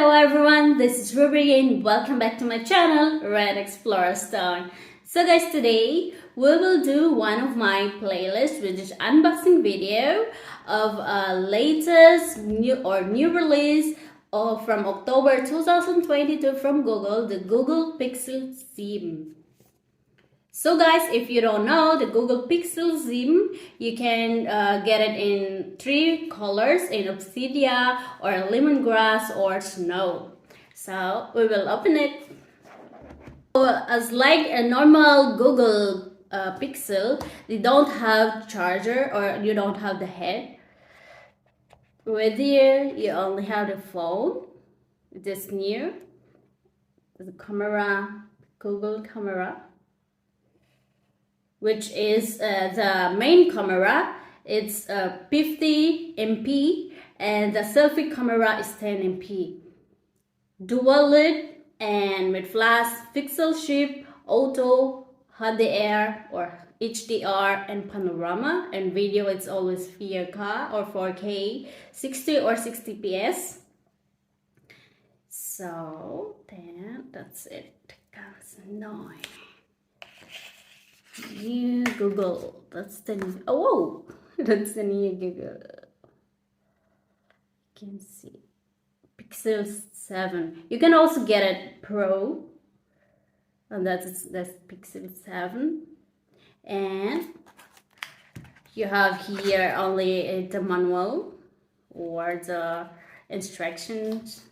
Hello everyone, this is Ruby and welcome back to my channel, Red Explorer Star. So guys, today we will do one of my playlists, which is unboxing video of a latest new release from October 2022 from Google, the Google Pixel SIM. So guys, if you don't know, the Google Pixel SIM, you can get it in 3 colors, in obsidian or lemongrass or snow. So we will open it. So, as like a normal Google Pixel, they don't have charger or you don't have the head. With here, you only have the phone. This new, the camera, Google camera, which is the main camera. It's 50 MP and the selfie camera is 10 MP. Dual lid and with flash, pixel shift, auto, HDR or HDR and panorama, and video it's always 4K or 4K, 60 or 60 PS. So then that's it. No. New Google. That's the new. Oh, that's the new Google. You can see Pixel 7. You can also get it Pro, and that's Pixel 7. And you have here only the manual or the instructions.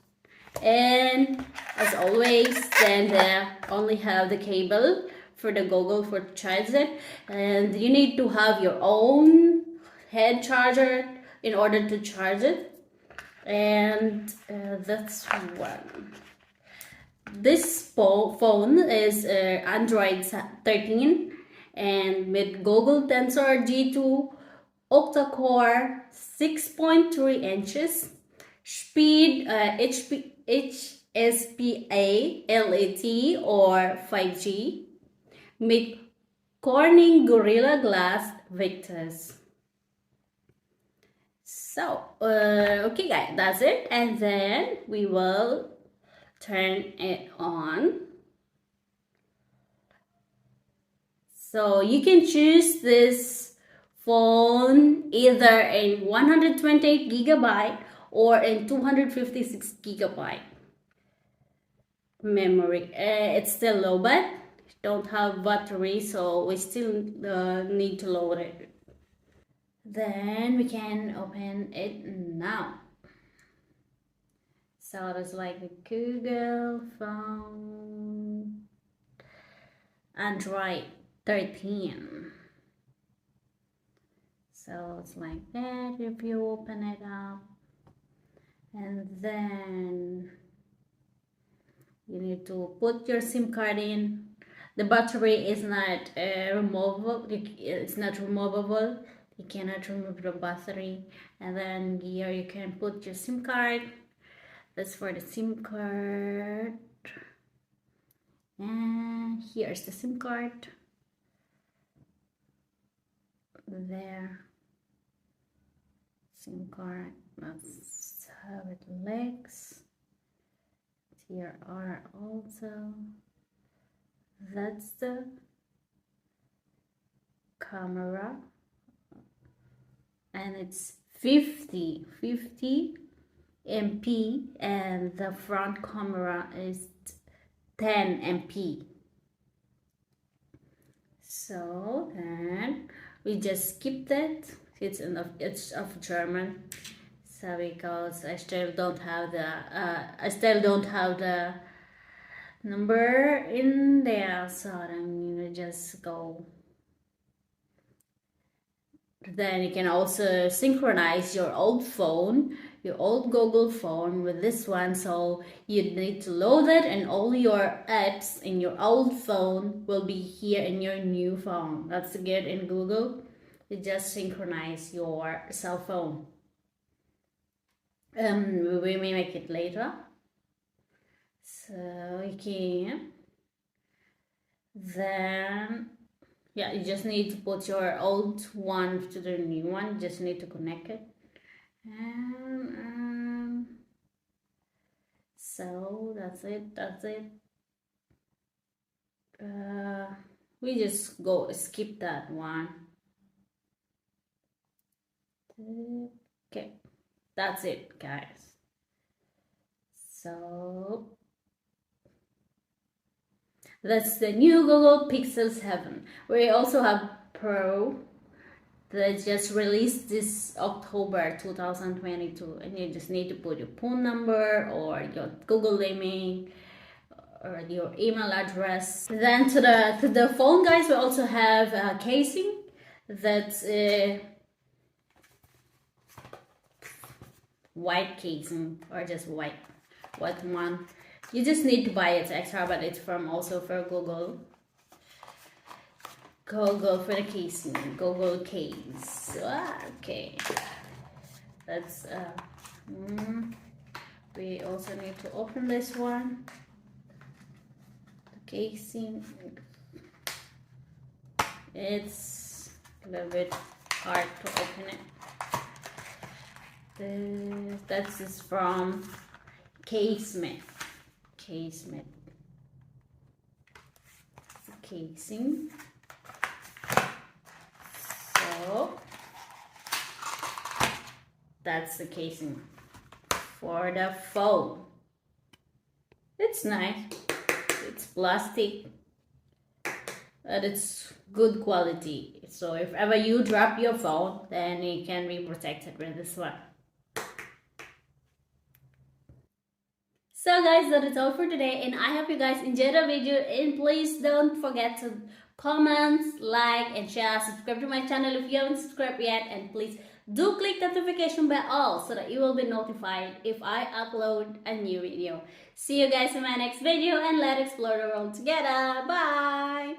And as always, then they only have the cable for the Google for charge it, and you need to have your own head charger in order to charge it. And that's one. This phone is Android 13 and with Google Tensor G2, Octa-core, 6.3 inches, speed HSPA LAT or 5G, with Corning Gorilla Glass Victus. So, okay guys, that's it. And then we will turn it on. So you can choose this phone either in 128 GB or in 256 GB memory. It's still low, but don't have battery, so we still need to load it. Then we can open it now. So it's like a Google phone, Android 13. So it's like that if you open it up, and then you need to put your SIM card in. The battery is not removable. It's not removable. You cannot remove the battery. And then here you can put your SIM card. That's for the SIM card. And here's the SIM card. There. SIM card. That's how it looks. Here are also. That's the camera, and it's 50 MP, and the front camera is 10 MP. So then we just skip that. It's of German, so because I still don't have the number in there, so I'm gonna just go. Then you can also synchronize your old phone, your old Google phone with this one, so you need to load it and all your apps in your old phone will be here in your new phone. That's good in Google. You just synchronize your cell phone. We may make it later. So you can, then yeah, you just need to put your old one to the new one. You just need to connect it. And So that's it. We just go skip that one. Okay, that's it, guys. So that's the new Google Pixel 7. We also have Pro that just released this October 2022, and you just need to put your phone number or your Google email or your email address. Then to the phone, guys, we also have a casing that's white casing, or just white one. You just need to buy it extra, but it's also for Google for the casing, Google case. Okay, that's we also need to open this one, the casing. It's a little bit hard to open it. That's just from Chipset. The casing. So that's the casing for the phone. It's nice. It's plastic, but it's good quality. So if ever you drop your phone, then it can be protected with this one. So guys, that is all for today, and I hope you guys enjoyed the video, and please don't forget to comment, like, and share. Subscribe to my channel if you haven't subscribed yet, and please do click the notification bell all so that you will be notified if I upload a new video. See you guys in my next video, and let's explore the world together. Bye!